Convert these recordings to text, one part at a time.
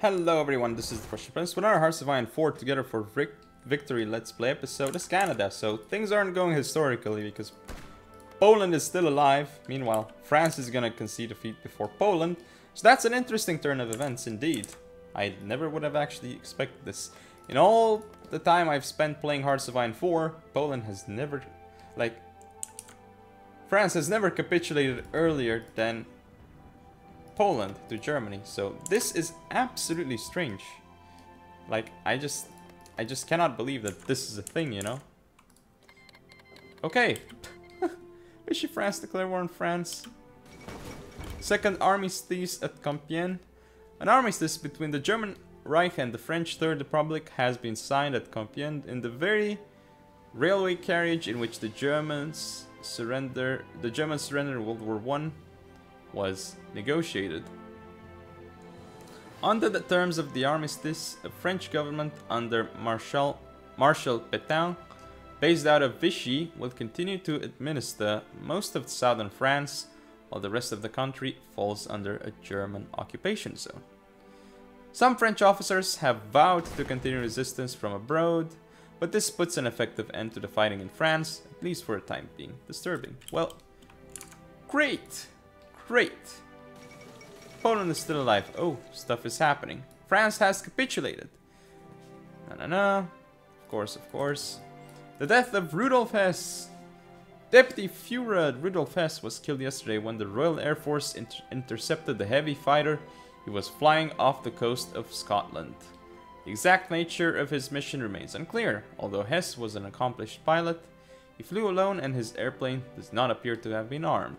Hello everyone, this is the Fresh Prince with our Hearts of Iron 4 together for Victory Let's Play episode. It's Canada, so things aren't going historically because Poland is still alive. Meanwhile, France is gonna concede defeat before Poland. So that's an interesting turn of events indeed. I never would have actually expected this. In all the time I've spent playing Hearts of Iron 4, Poland has never, France has never capitulated earlier than Poland to Germany, so this is absolutely strange. I just cannot believe that this is a thing, you know? Okay. Vichy France declare war on France. Second armistice at Compiègne. An armistice between the German Reich and the French Third Republic has been signed at Compiègne in the very railway carriage in which the Germans surrender in World War I was negotiated. Under the terms of the armistice, a French government under Marshal Pétain, based out of Vichy, will continue to administer most of southern France, while the rest of the country falls under a German occupation zone. Some French officers have vowed to continue resistance from abroad, but this puts an effective end to the fighting in France, at least for a time being. Disturbing. Well, great! Great. Poland is still alive. Oh, stuff is happening. France has capitulated. Of course, of course. The death of Rudolf Hess. Deputy Führer Rudolf Hess was killed yesterday when the Royal Air Force intercepted the heavy fighter he was flying off the coast of Scotland. The exact nature of his mission remains unclear. Although Hess was an accomplished pilot, he flew alone and his airplane does not appear to have been armed.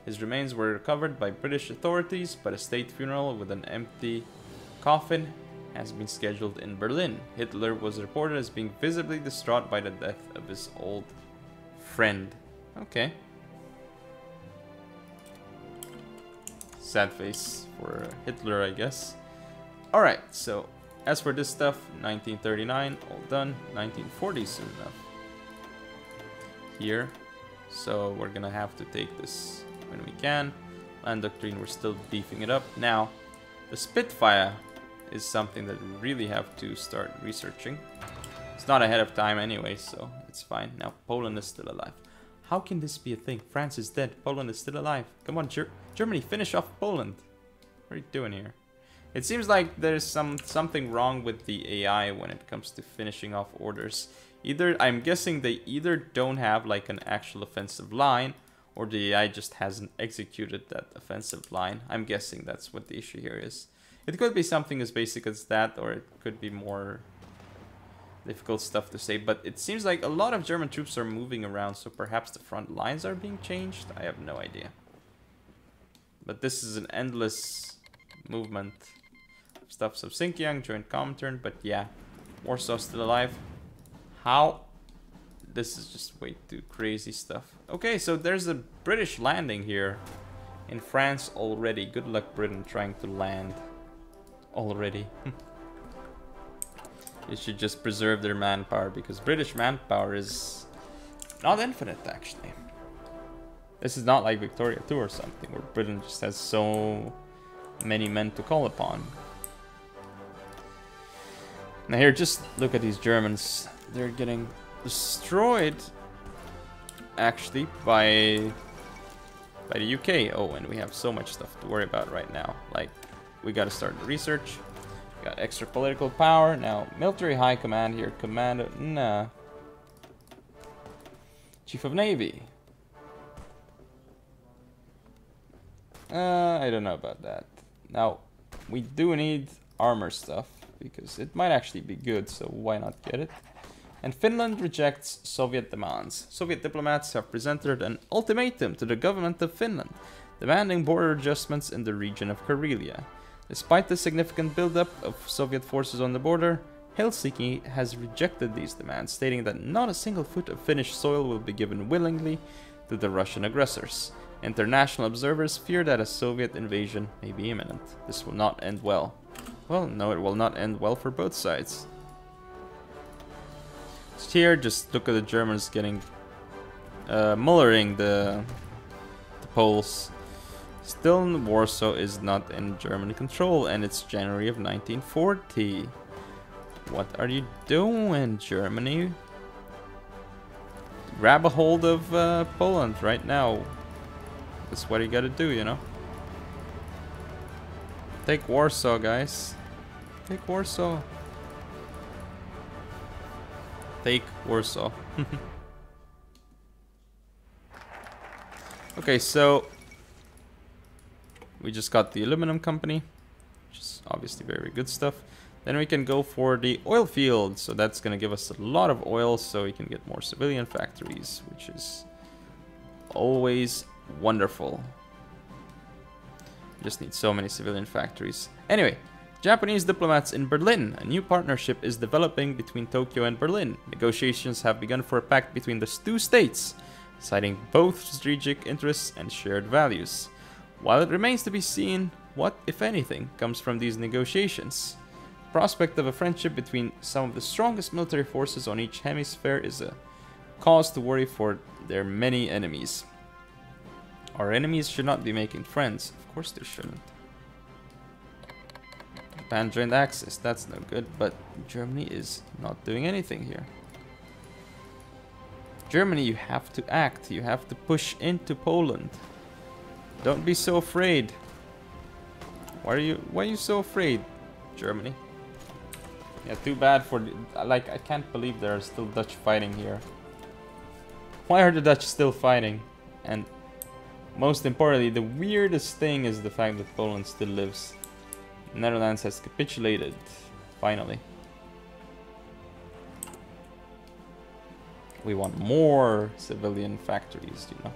His remains were recovered by British authorities, but a state funeral with an empty coffin has been scheduled in Berlin. Hitler was reported as being visibly distraught by the death of his old friend. Okay. Sad face for Hitler, I guess. Alright, so as for this stuff, 1939, all done. 1940 soon enough. Here. So we're gonna have to take this when we can. Land Doctrine, we're still beefing it up. Now, the Spitfire is something that we really have to start researching. It's not ahead of time anyway, so it's fine. Now, Poland is still alive. How can this be a thing? France is dead, Poland is still alive. Come on, Germany, finish off Poland. What are you doing here? It seems like there's something wrong with the AI when it comes to finishing off orders. I'm guessing they either don't have like an actual offensive line, or the AI just hasn't executed that offensive line. I'm guessing that's what the issue here is. It could be something as basic as that, or it could be more difficult stuff to say, but it seems like a lot of German troops are moving around, so perhaps the front lines are being changed? I have no idea. But this is an endless movement of stuff. So Xinjiang joined Comintern, but yeah, Warsaw still alive. How? This is just way too crazy stuff. Okay, so there's a British landing here in France already. Good luck, Britain, trying to land already. They should just preserve their manpower, because British manpower is not infinite, actually. This is not like Victoria 2 or something, where Britain just has so many men to call upon. Now here, just look at these Germans. They're getting destroyed, actually, by the UK. Oh, and we have so much stuff to worry about right now. Like, we gotta start the research. Got extra political power. Now, military high command here. Commander, nah. Chief of Navy. I don't know about that. Now, we do need armor stuff, because it might actually be good, so why not get it? And Finland rejects Soviet demands. Soviet diplomats have presented an ultimatum to the government of Finland, demanding border adjustments in the region of Karelia. Despite the significant buildup of Soviet forces on the border, Helsinki has rejected these demands, stating that not a single foot of Finnish soil will be given willingly to the Russian aggressors. International observers fear that a Soviet invasion may be imminent. This will not end well. Well, no, it will not end well for both sides. Here, just look at the Germans getting mullering the Poles. Still, Warsaw is not in German control, and it's January of 1940. What are you doing, Germany? Grab a hold of Poland right now. That's what you gotta do, you know? Take Warsaw, guys. Take Warsaw. Take Warsaw. Okay, so we just got the aluminum company, which is obviously very good stuff. Then we can go for the oil field. So that's going to give us a lot of oil so we can get more civilian factories, which is always wonderful. Just need so many civilian factories. Anyway, Japanese diplomats in Berlin. A new partnership is developing between Tokyo and Berlin. Negotiations have begun for a pact between the two states, citing both strategic interests and shared values. While it remains to be seen what, if anything, comes from these negotiations, the prospect of a friendship between some of the strongest military forces on each hemisphere is a cause to worry for their many enemies. Our enemies should not be making friends. Of course they shouldn't. Japan joined Axis. That's no good, but Germany is not doing anything here. Germany, you have to act. You have to push into Poland. Don't be so afraid. Why are you so afraid, Germany? Yeah, too bad for the, like, I can't believe there are still Dutch fighting here. Why are the Dutch still fighting? And most importantly, the weirdest thing is the fact that Poland still lives. The Netherlands has capitulated, finally. We want more civilian factories, you know.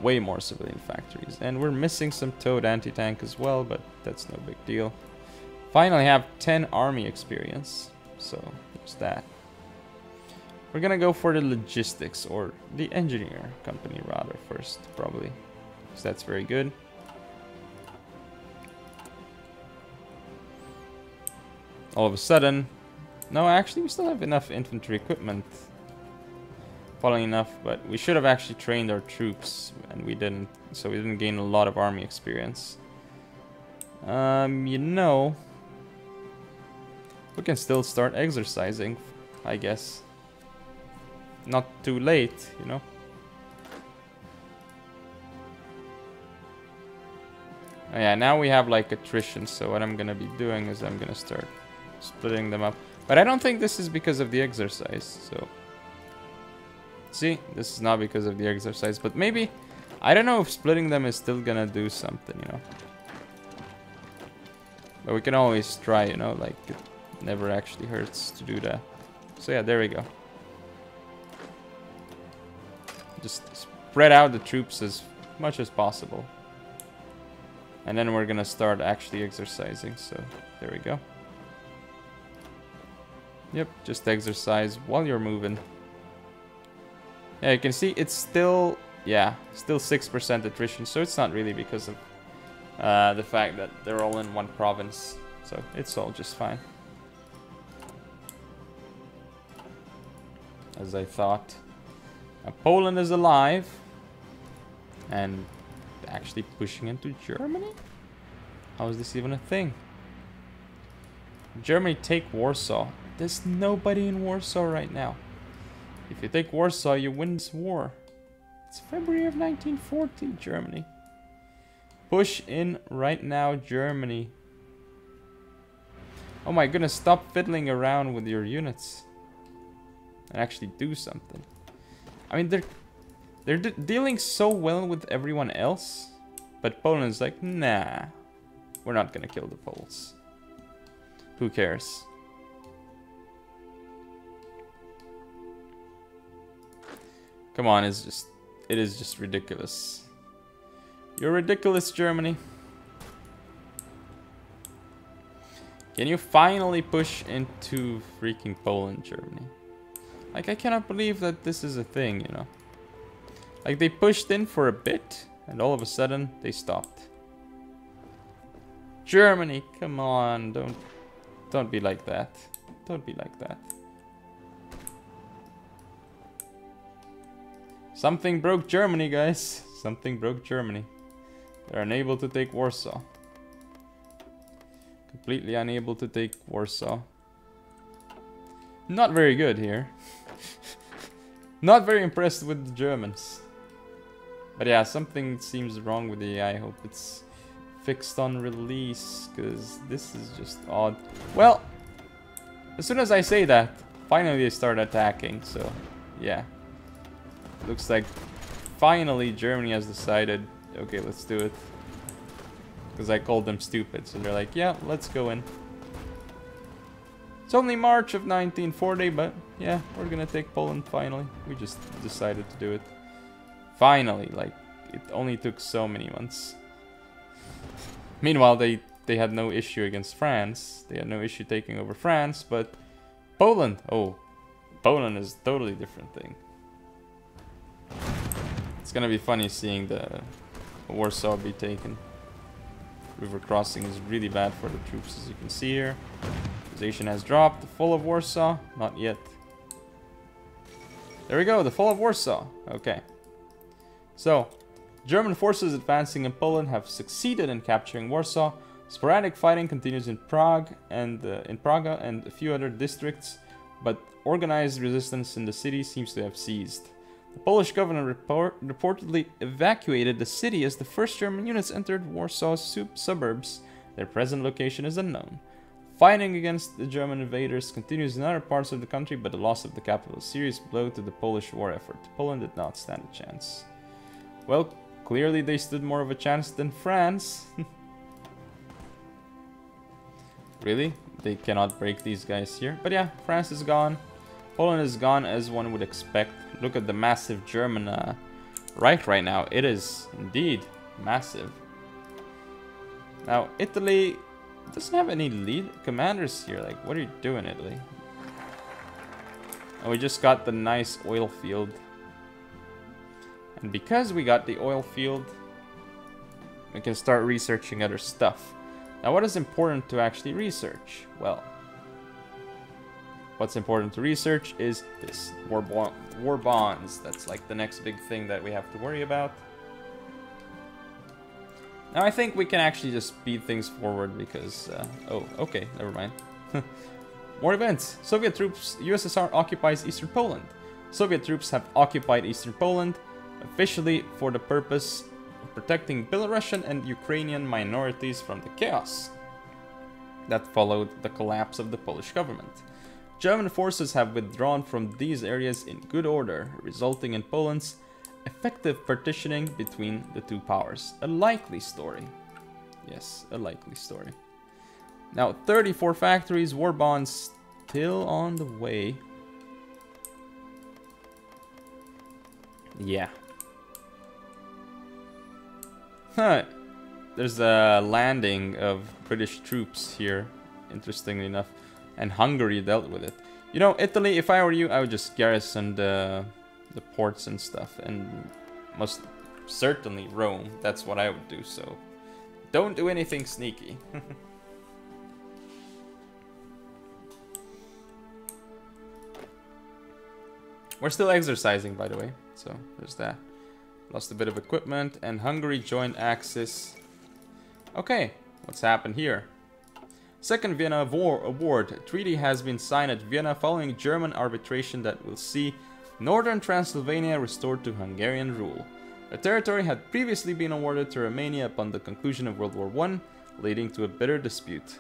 Way more civilian factories. And we're missing some towed anti-tank as well, but that's no big deal. Finally have 10 army experience. So, there's that. We're gonna go for the logistics, or the engineer company rather, first, probably. Because that's very good. All of a sudden... No, actually we still have enough infantry equipment. Following enough, but we should have actually trained our troops, and we didn't, so we didn't gain a lot of army experience. You know, we can still start exercising, I guess. Not too late, you know. Oh yeah, now we have like attrition, so what I'm gonna be doing is I'm gonna start splitting them up. But I don't think this is because of the exercise, so... See, this is not because of the exercise, but maybe, I don't know if splitting them is still gonna do something, you know. But we can always try, you know, like, it never actually hurts to do that. So yeah, there we go. Just spread out the troops as much as possible. And then we're gonna start actually exercising, so there we go. Yep, just exercise while you're moving. Yeah, you can see it's still, yeah, still 6% attrition, so it's not really because of the fact that they're all in one province, so it's all just fine. As I thought. Now, Poland is alive and actually pushing into Germany? How is this even a thing? Germany take Warsaw. There's nobody in Warsaw right now. If you take Warsaw, you win this war. It's February of 1940, Germany. Push in right now, Germany. Oh my goodness, stop fiddling around with your units. And actually do something. I mean, they're dealing so well with everyone else. But Poland's like, nah. We're not gonna kill the Poles. Who cares? Come on, it is just ridiculous. You're ridiculous, Germany. Can you finally push into freaking Poland, Germany? Like, I cannot believe that this is a thing, you know. Like, they pushed in for a bit, and all of a sudden, they stopped. Germany, come on, don't be like that. Don't be like that. Something broke Germany, guys. Something broke Germany. They're unable to take Warsaw. Completely unable to take Warsaw. Not very good here. Not very impressed with the Germans. But yeah, something seems wrong with the AI. I hope it's fixed on release, because this is just odd. Well, as soon as I say that, finally they start attacking, so yeah. Looks like finally Germany has decided, okay, let's do it. Because I called them stupid, so they're like, yeah, let's go in. It's only March of 1940, but yeah, we're gonna take Poland finally. We just decided to do it. Finally, like, it only took so many months. Meanwhile, they had no issue against France. They had no issue taking over France, but Poland, oh, Poland is a totally different thing. It's gonna be funny seeing the Warsaw be taken. River crossing is really bad for the troops, as you can see here. Civilization has dropped. The fall of Warsaw, not yet. There we go, the fall of Warsaw. Okay. So, German forces advancing in Poland have succeeded in capturing Warsaw. Sporadic fighting continues in Prague and in Praga and a few other districts, but organized resistance in the city seems to have ceased. The Polish government reportedly evacuated the city as the first German units entered Warsaw's suburbs. Their present location is unknown. Fighting against the German invaders continues in other parts of the country, but the loss of the capital was a serious blow to the Polish war effort. Poland did not stand a chance. Well, clearly they stood more of a chance than France. Really? They cannot break these guys here. But yeah, France is gone. Poland is gone as one would expect. Look at the massive German Reich right now. It is indeed massive. Now, Italy doesn't have any lead commanders here. Like, what are you doing, Italy? And we just got the nice oil field. And because we got the oil field, we can start researching other stuff. Now, what is important to actually research? Well, what's important to research is this. War bonds. That's like the next big thing that we have to worry about. Now, I think we can actually just speed things forward because... oh, okay, never mind. More events. Soviet troops. USSR occupies Eastern Poland. Soviet troops have occupied Eastern Poland, officially for the purpose of protecting Belarusian and Ukrainian minorities from the chaos that followed the collapse of the Polish government. German forces have withdrawn from these areas in good order, resulting in Poland's effective partitioning between the two powers. A likely story. Yes, a likely story. Now, 34 factories, war bonds still on the way. Yeah. Huh. There's a landing of British troops here, interestingly enough. And Hungary dealt with it. You know, Italy, if I were you, I would just garrison the ports and stuff. And most certainly Rome. That's what I would do, so don't do anything sneaky. We're still exercising, by the way, so there's that. Lost a bit of equipment, and Hungary joined Axis. Okay, what's happened here? Second Vienna Award treaty has been signed at Vienna following German arbitration that will see northern Transylvania restored to Hungarian rule. The territory had previously been awarded to Romania upon the conclusion of World War I, leading to a bitter dispute.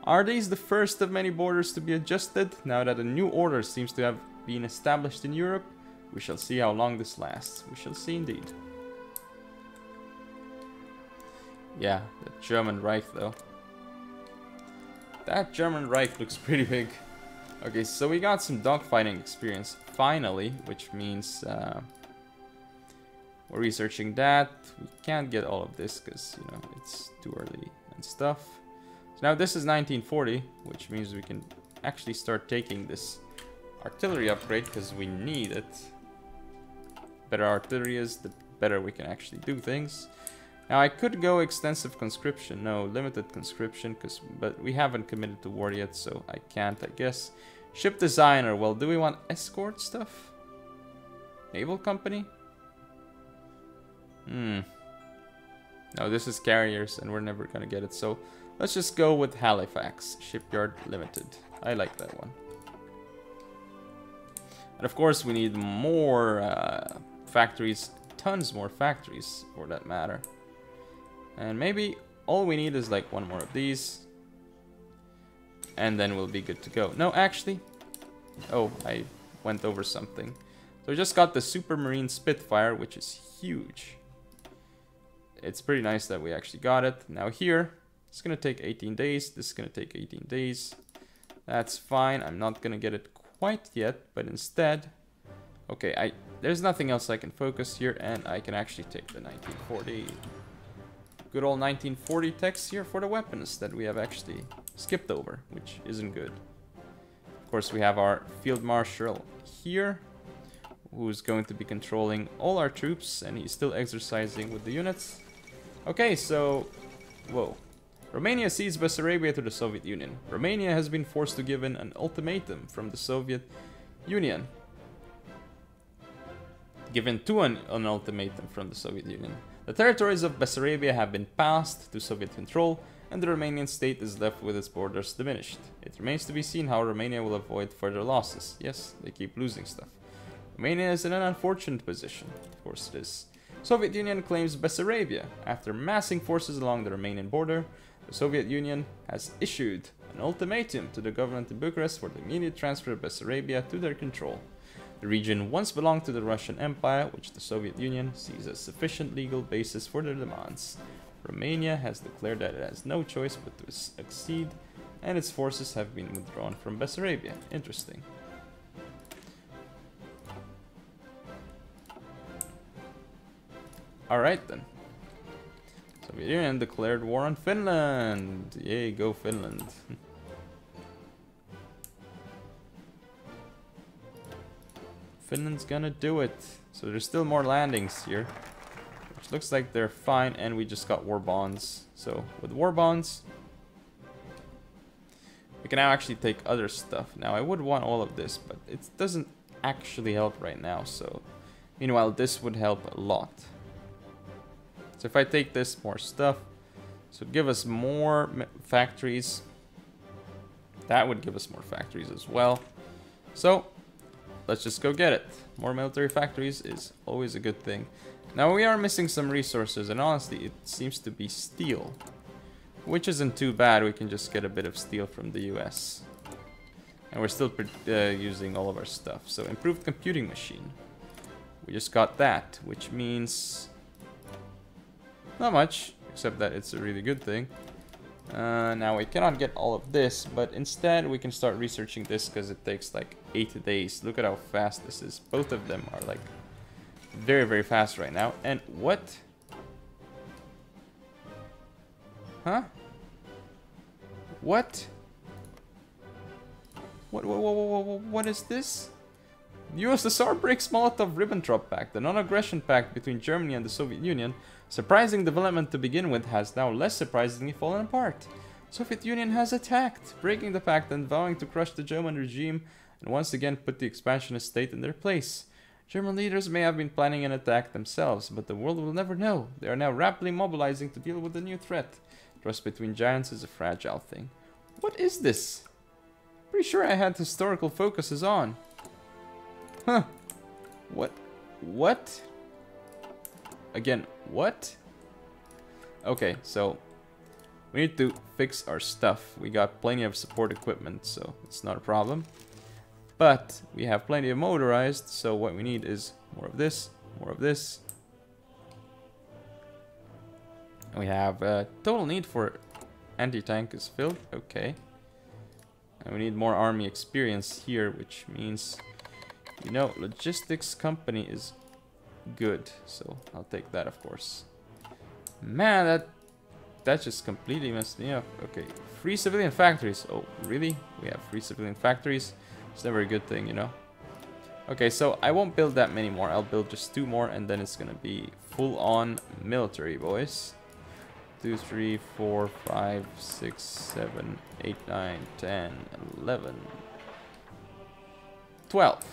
Are these the first of many borders to be adjusted? Now that a new order seems to have been established in Europe, we shall see how long this lasts. We shall see indeed. Yeah, the German Reich though. That German Reich looks pretty big. Okay, so we got some dogfighting experience finally, which means we're researching that. We can't get all of this because, you know, it's too early and stuff. So now this is 1940, which means we can actually start taking this artillery upgrade because we need it. Better artillery is, the better we can actually do things. Now I could go extensive conscription, no, limited conscription, but we haven't committed to war yet, so I can't, I guess. Ship designer, well, do we want escort stuff? Naval company? No, this is carriers, and we're never gonna get it. So let's just go with Halifax Shipyard Limited. I like that one. And of course, we need more factories, tons more factories for that matter. And maybe all we need is like one more of these. And then we'll be good to go. No, actually. Oh, I went over something. So we just got the Supermarine Spitfire, which is huge. It's pretty nice that we actually got it. Now here, it's gonna take 18 days. This is gonna take 18 days. That's fine. I'm not gonna get it quite yet, but instead, okay, there's nothing else I can focus here, and I can actually take the 1940, good old 1940 text here for the weapons that we have actually skipped over, which isn't good. Of course, we have our Field Marshal here, who's going to be controlling all our troops, and he's still exercising with the units. Okay, so, whoa. Romania cedes Bessarabia to the Soviet Union. Romania has been forced to give in an ultimatum from the Soviet Union. Given to an ultimatum from the Soviet Union. The territories of Bessarabia have been passed to Soviet control, and the Romanian state is left with its borders diminished. It remains to be seen how Romania will avoid further losses. Yes, they keep losing stuff. Romania is in an unfortunate position. Of course it is. Soviet Union claims Bessarabia. After massing forces along the Romanian border, the Soviet Union has issued an ultimatum to the government in Bucharest for the immediate transfer of Bessarabia to their control. The region once belonged to the Russian Empire, which the Soviet Union sees as sufficient legal basis for their demands. Romania has declared that it has no choice but to accede, and its forces have been withdrawn from Bessarabia. Interesting. Alright then. Soviet Union declared war on Finland. Yay, go Finland. Finland's gonna do it. So there's still more landings here, which looks like they're fine, and we just got war bonds. So with war bonds, we can now actually take other stuff. Now I would want all of this, but it doesn't actually help right now. So meanwhile, this would help a lot. So if I take this, more stuff, so it'd give us more factories. That would give us more factories as well. So let's just go get it. More military factories is always a good thing. Now we are missing some resources, and honestly it seems to be steel, which isn't too bad. We can just get a bit of steel from the US, and we're still using all of our stuff. So improved computing machine, we just got that, which means not much, except that it's a really good thing. Now we cannot get all of this, but instead we can start researching this, because it takes like 8 days. Look at how fast this is. Both of them are like very, very fast right now. And what? Huh? What? What is this? USSR breaks Molotov-Ribbentrop Pact, the non-aggression pact between Germany and the Soviet Union. Surprising development to begin with has now less surprisingly fallen apart. Soviet Union has attacked, breaking the pact and vowing to crush the German regime and once again put the expansionist state in their place. German leaders may have been planning an attack themselves, but the world will never know. They are now rapidly mobilizing to deal with the new threat. Trust between giants is a fragile thing. What is this? Pretty sure I had historical focuses on. Huh. What? What? Again, what? Okay, so we need to fix our stuff. We got plenty of support equipment, so it's not a problem. But we have plenty of motorized, so what we need is more of this, more of this. And we have total need for anti-tank is filled, okay. And we need more army experience here, which means, you know, logistics company is good, so I'll take that, of course. Man, that just completely messed me up. Okay, free civilian factories. Oh, really? We have free civilian factories? It's never a good thing, you know. Okay, so I won't build that many more. I'll build just 2 more, and then it's gonna be full-on military, boys. 2, 3, 4, 5, 6, 7, 8, 9, 10, 11, 12.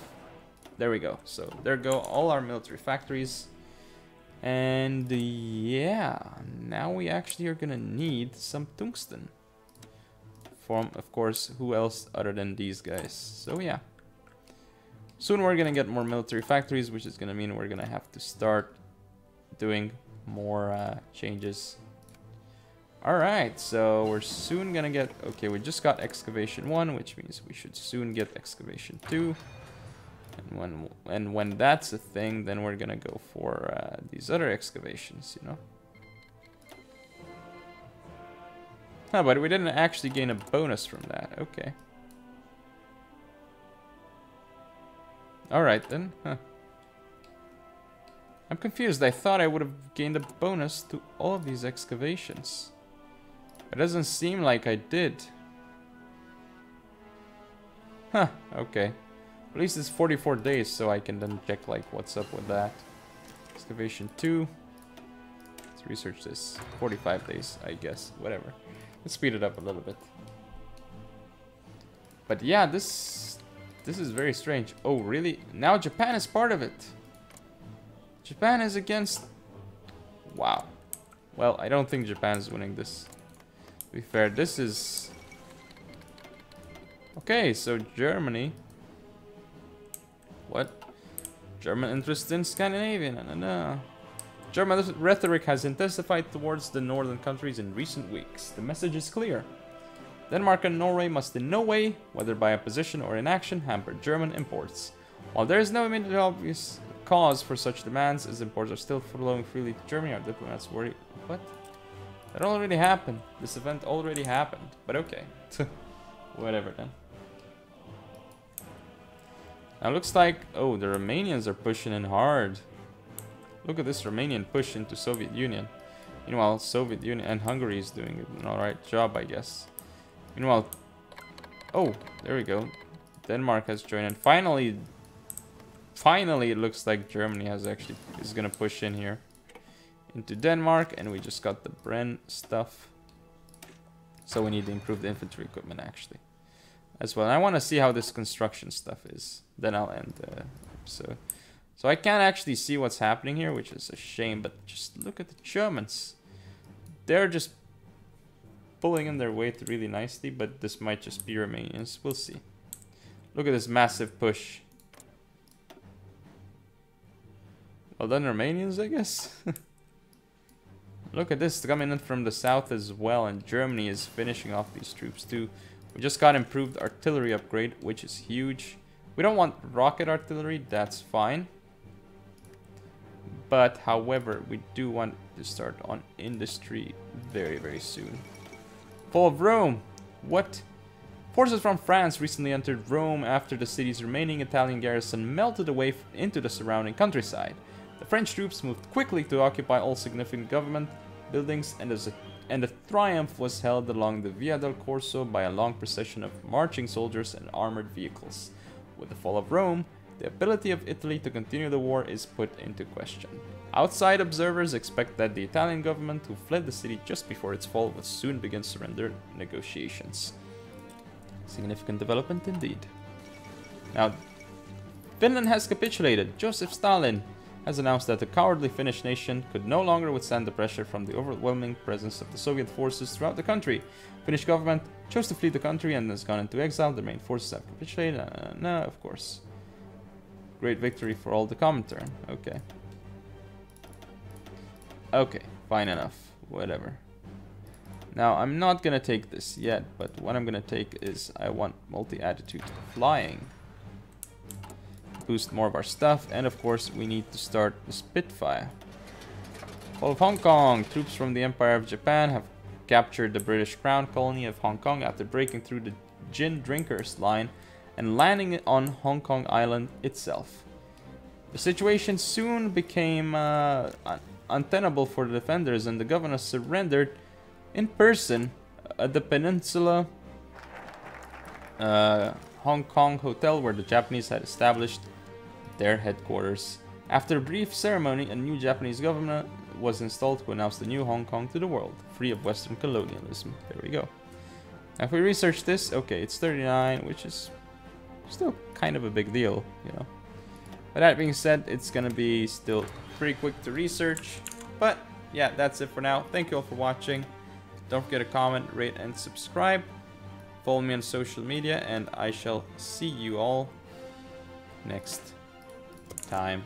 There we go. So there go all our military factories. And yeah, now we actually are gonna need some tungsten. From, of course, who else other than these guys. So yeah. Soon we're gonna get more military factories, which is gonna mean we're gonna have to start doing more changes. Alright, so we're soon gonna get... Okay, we just got excavation 1, which means we should soon get excavation 2. And when that's a thing, then we're gonna go for these other excavations, you know? Oh, but we didn't actually gain a bonus from that. Okay. Alright then. Huh. I'm confused. I thought I would have gained a bonus to all of these excavations. It doesn't seem like I did. Huh, okay. At least it's 44 days, so I can then check like what's up with that. Excavation 2. Let's research this. 45 days, I guess. Whatever. Let's speed it up a little bit. But yeah, this is very strange. Oh, really? Now Japan is part of it. Japan is against... Wow. Well, I don't think Japan is winning this. To be fair, this is... Okay, so Germany... What? German interest in Scandinavia? No. German rhetoric has intensified towards the northern countries in recent weeks. The message is clear. Denmark and Norway must in no way, whether by opposition or inaction, hamper German imports. While there is no immediate obvious cause for such demands, as imports are still flowing freely to Germany, our diplomats worry... What? That already happened. This event already happened. But okay. Whatever then. Now looks like... Oh, the Romanians are pushing in hard. Look at this Romanian push into Soviet Union. Meanwhile, Soviet Union and Hungary is doing an alright job, I guess. Meanwhile... Oh, there we go. Denmark has joined. And finally it looks like Germany is gonna push in here. Into Denmark. And we just got the Bren stuff. So we need to improve the infantry equipment, actually. As well. And I want to see how this construction stuff is. Then I'll end the episode. So I can't actually see what's happening here, which is a shame. But just look at the Germans. They're just pulling in their weight really nicely. But this might just be Romanians. We'll see. Look at this massive push. Well done, Romanians, I guess. Look at this coming in from the south as well. And Germany is finishing off these troops too. We just got improved artillery upgrade, which is huge. We don't want rocket artillery, that's fine. But, however, we do want to start on industry very, very soon. Fall of Rome! What? Forces from France recently entered Rome after the city's remaining Italian garrison melted away into the surrounding countryside. The French troops moved quickly to occupy all significant government buildings, and the triumph was held along the Via del Corso by a long procession of marching soldiers and armored vehicles. With the fall of Rome, the ability of Italy to continue the war is put into question. Outside observers expect that the Italian government, who fled the city just before its fall, would soon begin surrender negotiations. Significant development indeed. Now, Finland has capitulated. Joseph Stalin has announced that the cowardly Finnish nation could no longer withstand the pressure from the overwhelming presence of the Soviet forces throughout the country. Finnish government chose to flee the country and has gone into exile. The main forces have capitulated. No, of course. Great victory for all the Comintern. Okay. Okay, fine enough. Whatever. Now, I'm not gonna take this yet, but what I'm gonna take is I want multi-attitude flying. Boost more of our stuff, and of course we need to start the Spitfire. Fall of Hong Kong. Troops from the Empire of Japan have captured the British Crown colony of Hong Kong after breaking through the gin drinkers line and landing on Hong Kong Island itself. The situation soon became untenable for the defenders, and the governor surrendered in person at the Peninsula Hong Kong Hotel, where the Japanese had established their headquarters. After a brief ceremony, a new Japanese government was installed who announced the new Hong Kong to the world, free of Western colonialism. There we go. Now if we research this, okay, it's 39, which is still kind of a big deal, you know. But that being said, it's gonna be still pretty quick to research. But yeah, that's it for now. Thank you all for watching. Don't forget to comment, rate, and subscribe. Follow me on social media, and I shall see you all next time.